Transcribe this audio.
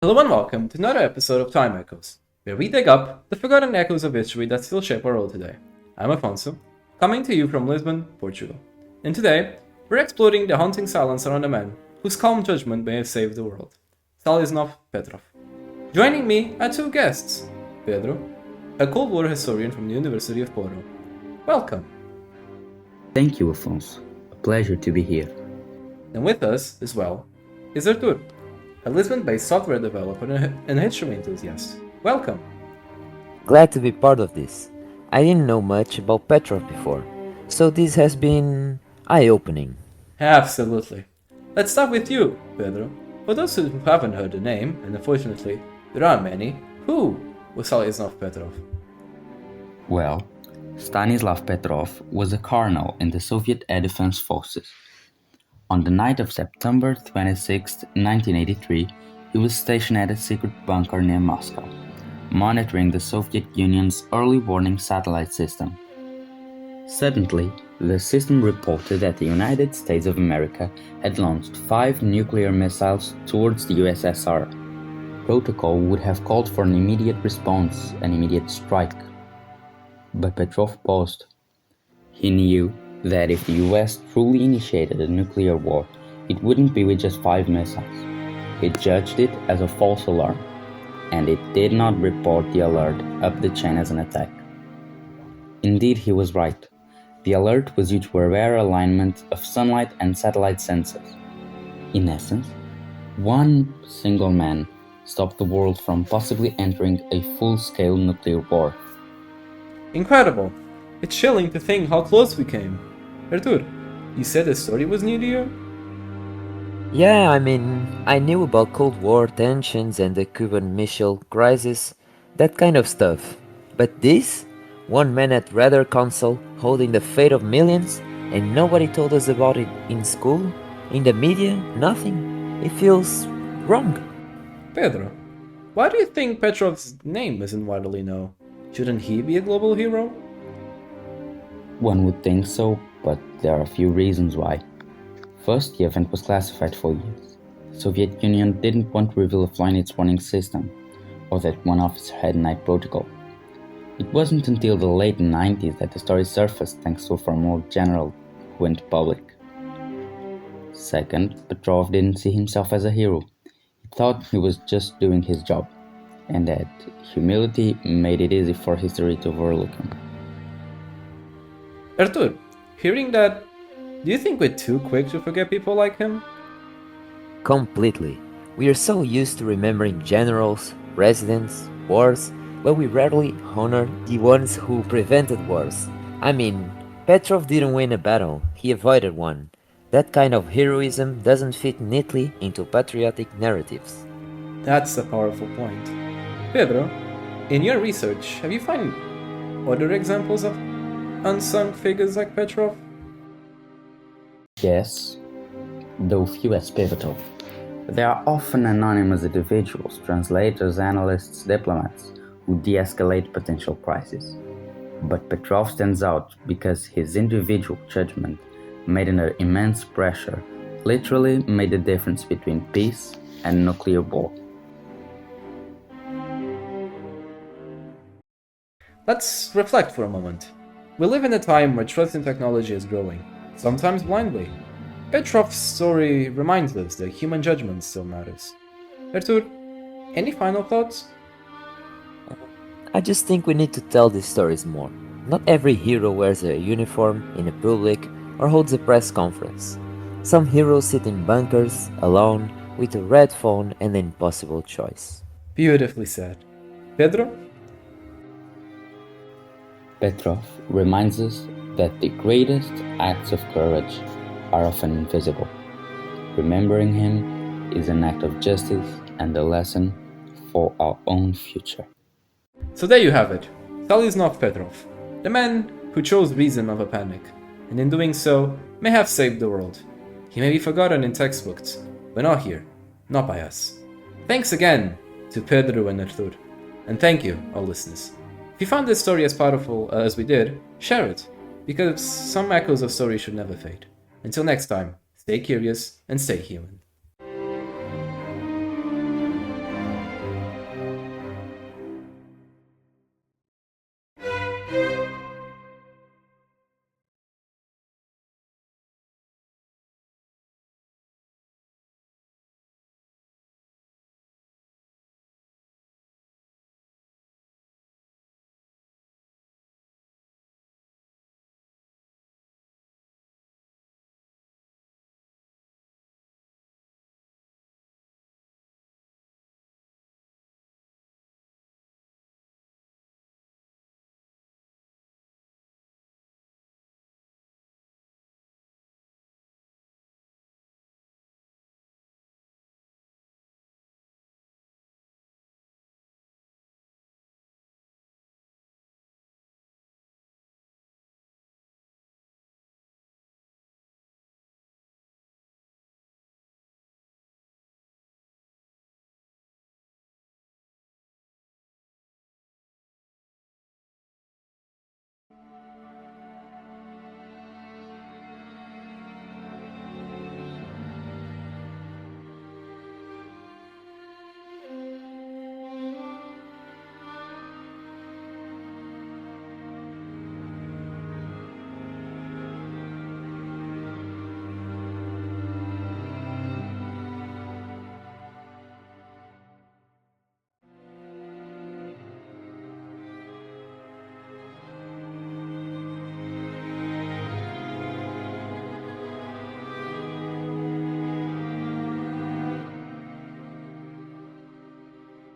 Hello and welcome to another episode of Time Echoes, where we dig up the forgotten echoes of history that still shape our world today. I'm Afonso, coming to you from Lisbon, Portugal. And today, we're exploring the haunting silence around a man whose calm judgment may have saved the world, Stanislav Petrov. Joining me are two guests, Pedro, a Cold War historian from the University of Porto. Welcome. Thank you, Afonso. A pleasure to be here. And with us, as well, is Artur, a Lisbon-based software developer and history enthusiast. Welcome. Glad to be part of this. I didn't know much about Petrov before, so this has been eye-opening. Absolutely. Let's start with you, Pedro. For those who haven't heard the name, and unfortunately there are many, who was Stanislav Petrov? Well, Stanislav Petrov was a colonel in the Soviet Air Defense Forces. On the night of September 26, 1983, he was stationed at a secret bunker near Moscow, monitoring the Soviet Union's early warning satellite system. Suddenly, the system reported that the United States of America had launched 5 nuclear missiles towards the USSR. Protocol would have called for an immediate response, an immediate strike. But Petrov paused. He knew that if the US truly initiated a nuclear war, it wouldn't be with just 5 missiles. He judged it as a false alarm, and it did not report the alert up the chain as an attack. Indeed, he was right. The alert was due to a rare alignment of sunlight and satellite sensors. In essence, one single man stopped the world from possibly entering a full-scale nuclear war. Incredible. It's chilling to think how close we came. Artur, you said the story was new to you? Yeah, I knew about Cold War tensions and the Cuban Missile Crisis, that kind of stuff. But this? One man at Radar Console holding the fate of millions, and nobody told us about it in school, in the media, nothing. It feels wrong. Pedro, why do you think Petrov's name isn't widely known? Shouldn't he be a global hero? One would think so, but there are a few reasons why. First, the event was classified for years. The Soviet Union didn't want to reveal a flaw in its warning system, or that one officer had a night protocol. It wasn't until the late 90s that the story surfaced thanks to a far more general who went public. Second, Petrov didn't see himself as a hero. He thought he was just doing his job, and that humility made it easy for history to overlook him. Artur, hearing that, do you think we're too quick to forget people like him? Completely. We are so used to remembering generals, presidents, wars, but we rarely honor the ones who prevented wars. Petrov didn't win a battle, he avoided one. That kind of heroism doesn't fit neatly into patriotic narratives. That's a powerful point. Pedro, in your research, have you found other examples of unsung figures like Petrov? Yes, though few as pivotal. They are often anonymous individuals, translators, analysts, diplomats, who de-escalate potential crises. But Petrov stands out because his individual judgment, made under immense pressure, literally made the difference between peace and nuclear war. Let's reflect for a moment. We live in a time where trust in technology is growing, sometimes blindly. Petrov's story reminds us that human judgment still matters. Artur, any final thoughts? I just think we need to tell these stories more. Not every hero wears a uniform in a public or holds a press conference. Some heroes sit in bunkers, alone, with a red phone and an impossible choice. Beautifully said. Pedro? Petrov reminds us that the greatest acts of courage are often invisible. Remembering him is an act of justice and a lesson for our own future. So there you have it, Stanislav Petrov, the man who chose reason over panic, and in doing so may have saved the world. He may be forgotten in textbooks, but not here, not by us. Thanks again to Pedro and Artur, and thank you, all listeners. If you found this story as powerful as we did, share it, because some echoes of stories should never fade. Until next time, stay curious and stay human.